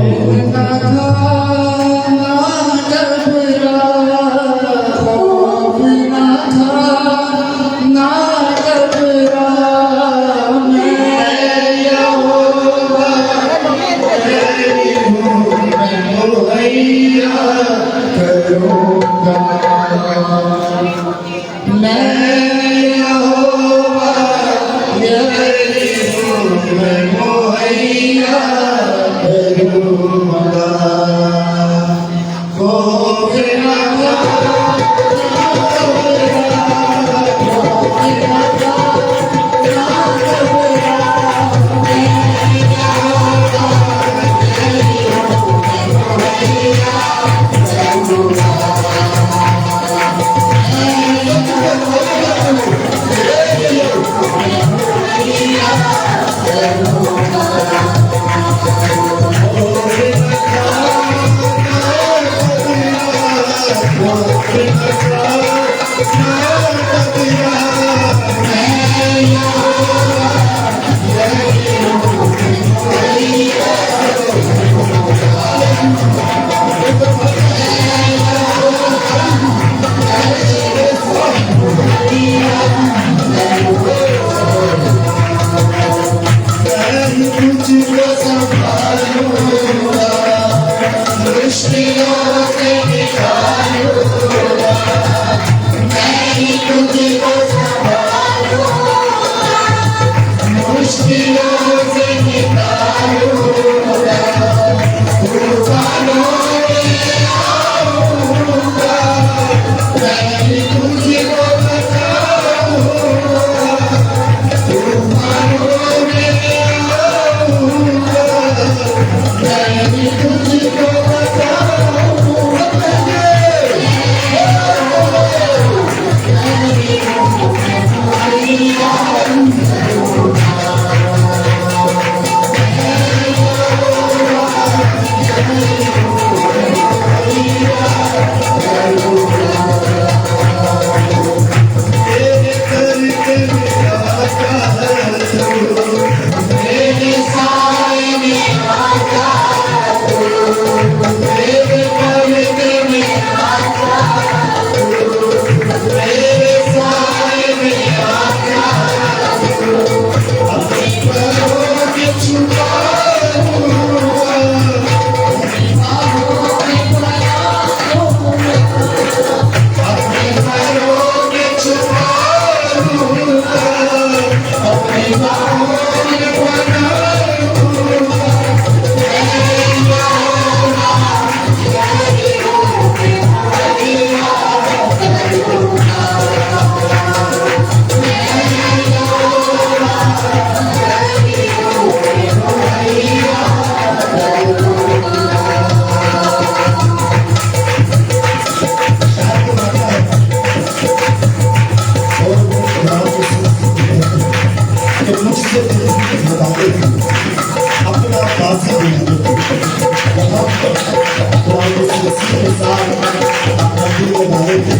रहे थे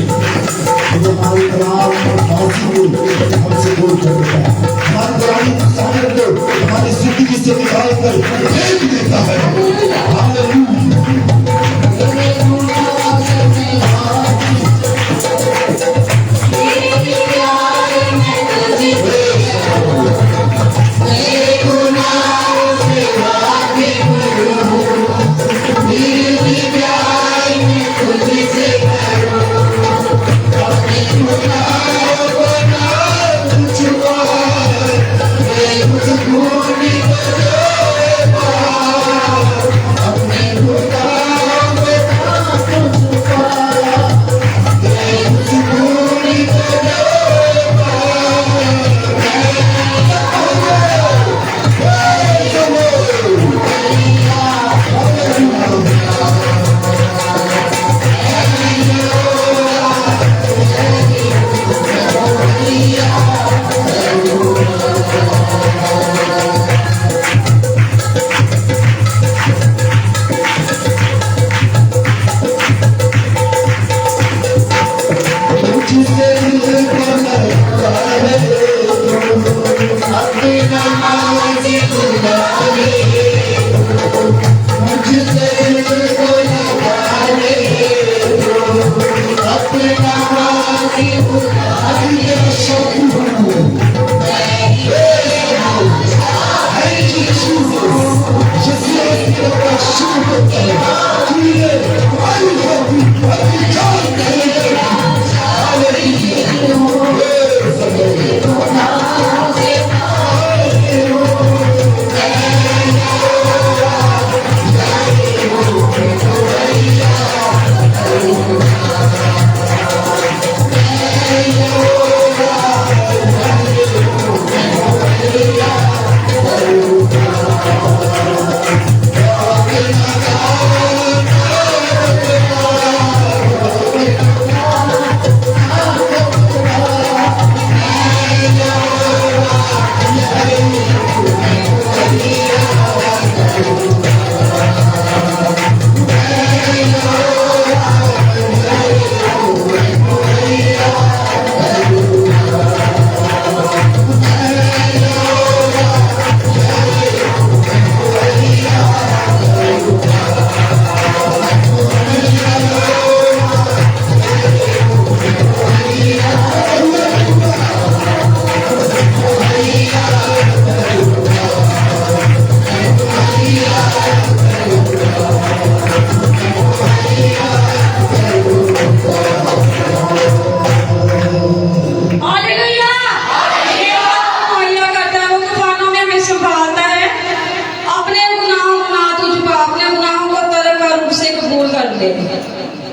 तो हमारे कलाम हमसे दूर कर देता है, हमारी पुरानी इंसानियत को हमारी जिंदगी से निकाल कर फेंक देता है।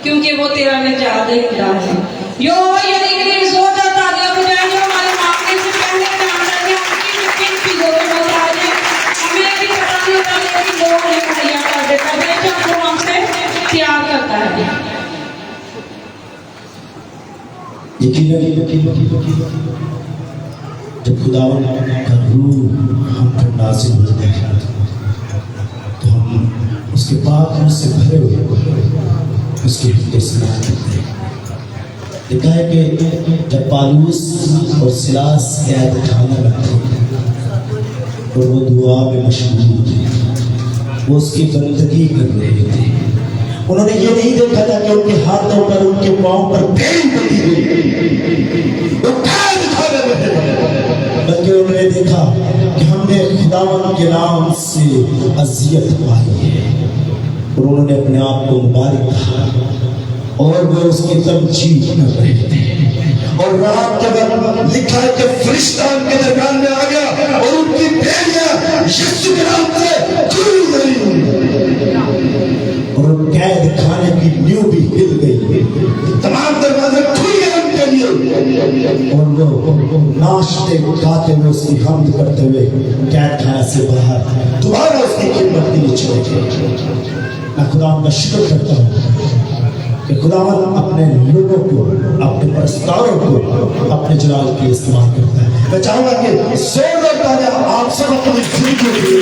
क्योंकि वो तेरा निजात इलाह है। यो यदि कि जोरदार तालियां बजाएं जो हमारे मांगने से पहले जान रहे हैं उनकी किन चीजों को मोहताज है, हमें भी पता नहीं होता लेकिन वो हमें मुहैया कर देता है जो हमको हमसे प्यार करता है। जब खुदावंद का रूह हम पर नाज़िल होता है तो हम उसके पाक रूह से भरे हुए उसके हिस्से स्नान करते हैं। देखा है कि जब पालूस और सिलास कैद खाना में थे और वो दुआ में मशगूल थे, वो उसकी बंदगी कर रहे थे, उन्होंने ये नहीं देखा था कि उनके हाथों पर उनके पाँव पर भेड़ बंधी हुई, वो कैद खाने में थे, बल्कि उन्होंने देखा कि हमने खुदावंद के नाम से अज़ियत पाई है और उन्होंने अपने आप को मुबारक कहा और वो उसकी तमजीद कर रहे थे। और रात के वक्त लिखा है कि फरिश्ता उनके दरमियान में आ गया और उनकी भेड़ियां यीशु के नाम से खुल गई और उन कैद खाने की नींव भी हिल गई, तमाम दरवाजे खुल गए उनके लिए और वो नाचते गाते हुए उसकी हमद करते हुए कैद खाने से बाहर दोबारा उसकी खिदमत के लिए चले गए। मैं खुदा का शुक्र करता हूँ कि खुदावंद अपने लोगों को, अपने परस्तारों को अपने जलाल के इस्तेमाल करता है। मैं चाहूँगा कि जोरदार तालियां आप सब अपनी जिंदगी के लिए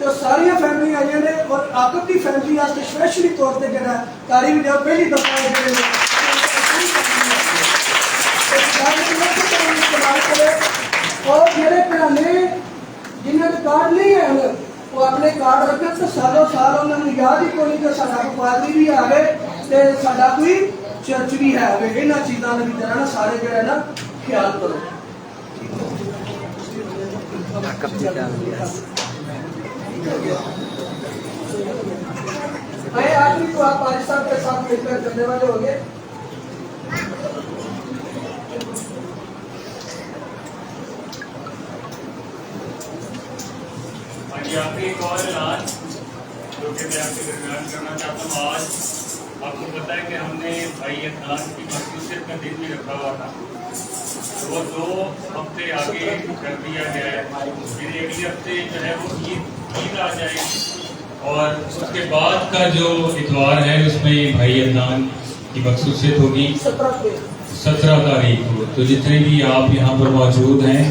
तो सारिया फैमिली आई ने और आकब की फैमिली वास्ते स्पैशली तौर पर जो तारी वीडियो पहली दफा इस्तेमाल करे और मेरे पुराने जिन्हें कार्ड नहीं है वो अपने कार्ड रखें तो सालों साल उन्होंने याद ही कोई कि साडा कोई पादरी भी आ गए तो साडा कोई चर्च भी है इन्होंने चीज़ों की तरह ना सारे जो है ना ख्याल करो। मैं आखिरी तो आप पाकिस्तान के साथ मिलकर करने वाले होंगे। आखिरी कॉल आज जो कि मैं आपके दरमियान करना चाहता हूँ। आज आपको पता है कि हमने भाई अदनान की मखसूसियत का दिन भी रखा हुआ था, तो वो 2 हफ्ते आगे कर दिया गया है। फिर अगले हफ्ते जो है वो ईद आ जाएगी और उसके बाद का जो इतवार है उसमें भाई अदनान की मखसूसियत होगी 17 तारीख को। तो जितने भी आप यहाँ पर मौजूद हैं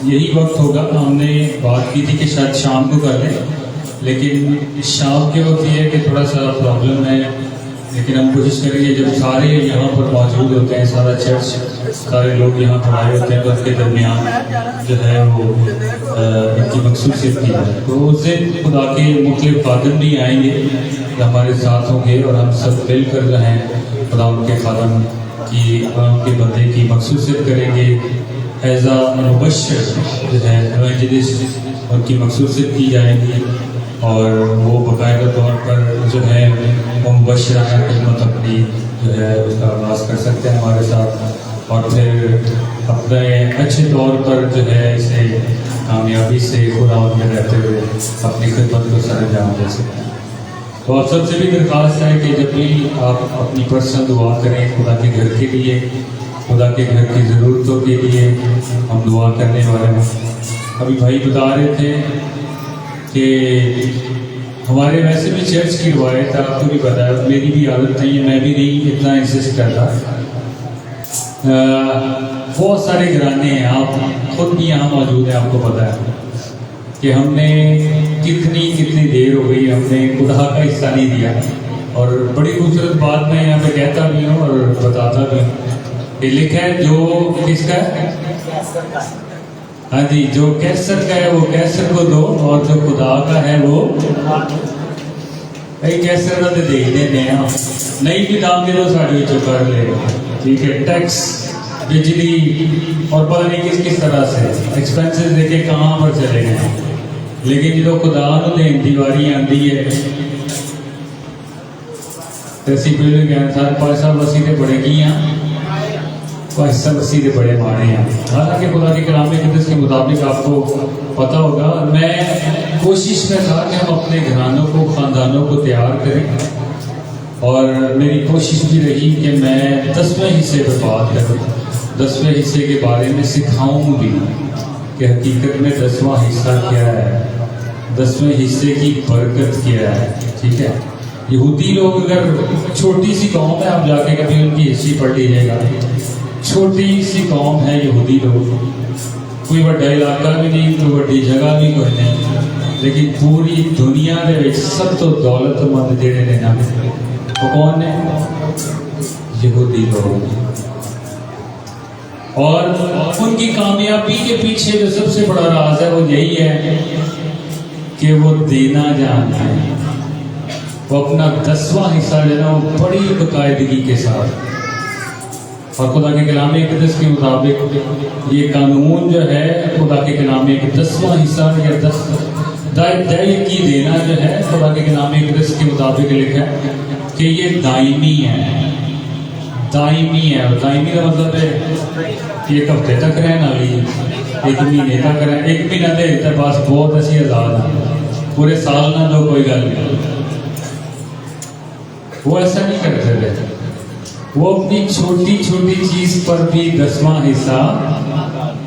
यही वक्त होगा। हमने बात की थी कि शायद शाम को कर लें, लेकिन शाम के वक्त ये है कि थोड़ा सा प्रॉब्लम है, लेकिन हम कोशिश करेंगे जब सारे यहाँ पर मौजूद होते हैं, सारा चर्च, सारे लोग यहाँ पर आए होते हैं तो उनके दरमियान जो है वो इनकी मखसूसियत की है। तो उससे खुदा के मुख्तलिफ खादम भी आएंगे जो हमारे साथ होंगे और हम सब मिलकर जो हैं खुदा उनके खादम की उनके बंदे की मखसूसियत करेंगे। एज आ मुबश्शिर जो है एवेंजलिस्ट उनकी मखसूसियत की जाएगी और वो बाकायदा तौर पर जो है वो मुबश्शिराना खिदमत अपनी जो है उसका आगाज़ कर सकते हैं हमारे साथ और फिर अपने अच्छे तौर पर जो है इसे कामयाबी से खुदा में रहते हुए अपनी खिदमत को सरअंजाम दे सकते हैं। तो आप सबसे भी दरख्वास्त है कि जब भी आप अपनी पर्सनल दुआ करें खुदा के घर के लिए, खुदा के घर की ज़रूरतों के लिए हम दुआ करने वाले हैं। अभी भाई बता रहे थे कि हमारे वैसे भी चर्च की रवायत है, आपको भी पता है, मेरी भी आदत नहीं है, मैं भी नहीं इतना इंसिस्ट करता। बहुत सारे घराने हैं, आप खुद भी यहाँ मौजूद हैं, आपको पता है कि हमने कितनी देर हो गई हमने खुदा का हिस्सा नहीं दिया। और बड़ी खूबसूरत बात मैं यहाँ पे कहता भी हूँ और बताता भी हूँ, लिखा है जो किसका है, हाँ जी, जो कैसर का है वो कैसर को दो और जो खुदा का है वो कैसर का तो दे देते हैं, नहीं भी दाम दे दो साढ़े चो कर लेगा, ठीक है। टैक्स, बिजली और पता नहीं किस तरह से एक्सपेंसेस देखे कहाँ पर चले गए, लेकिन जो खुदा ने दीवारी आती है तो असी पहले कहना सारे पैसा वसी तो बड़े की हाँ पैसा वसी के बड़े मारे हैं। हालांकि खुदा के कलाम मुक़द्दस के मुताबिक आपको पता होगा, मैं कोशिश में था कि हम अपने घरानों को, ख़ानदानों को तैयार करें और मेरी कोशिश भी रही कि मैं 10वें हिस्से पर बात करूँ, 10वें हिस्से के बारे में सिखाऊँ भी कि हकीकत में 10वां हिस्सा क्या है, 10वें हिस्से की बरकत क्या है, ठीक है। यहूदी लोग अगर छोटी सी कौम है, आप जाके कभी उनकी हिस्ट्री पढ़ लीजिएगा, छोटी सी कौम है यहूदी लोग, कोई बड़ा इलाका भी नहीं, कोई बड़ी जगह भी कोई नहीं, लेकिन पूरी दुनिया के सब तो दौलतमंद जेड़े ने ना वो कौन है, यहूदी लोग। और उनकी कामयाबी के पीछे जो सबसे बड़ा राज है वो यही है कि वो देना जानते हैं। वो अपना 10वां हिस्सा जो है वो बड़ी बाकायदगी के साथ, और खुदा के कलाम मुक़द्दस के मुताबिक ये कानून जो है खुदा के कलाम के 10वां हिस्सा या 10 की देना जो है खुदा के कलाम मुक़द्दस के मुताबिक लिखा है कि ये दायमी है, दायमी है। और दायमी का मतलब है कि 1 हफ्ते तक रहने वाली, 1 महीने तक रह, 1 महीना दे तो बस बहुत असी आज़ाद हैं, पूरे साल ना दो कोई गल नहीं। वो ऐसा नहीं करते थे, वो अपनी छोटी छोटी चीज पर भी 10वां हिस्सा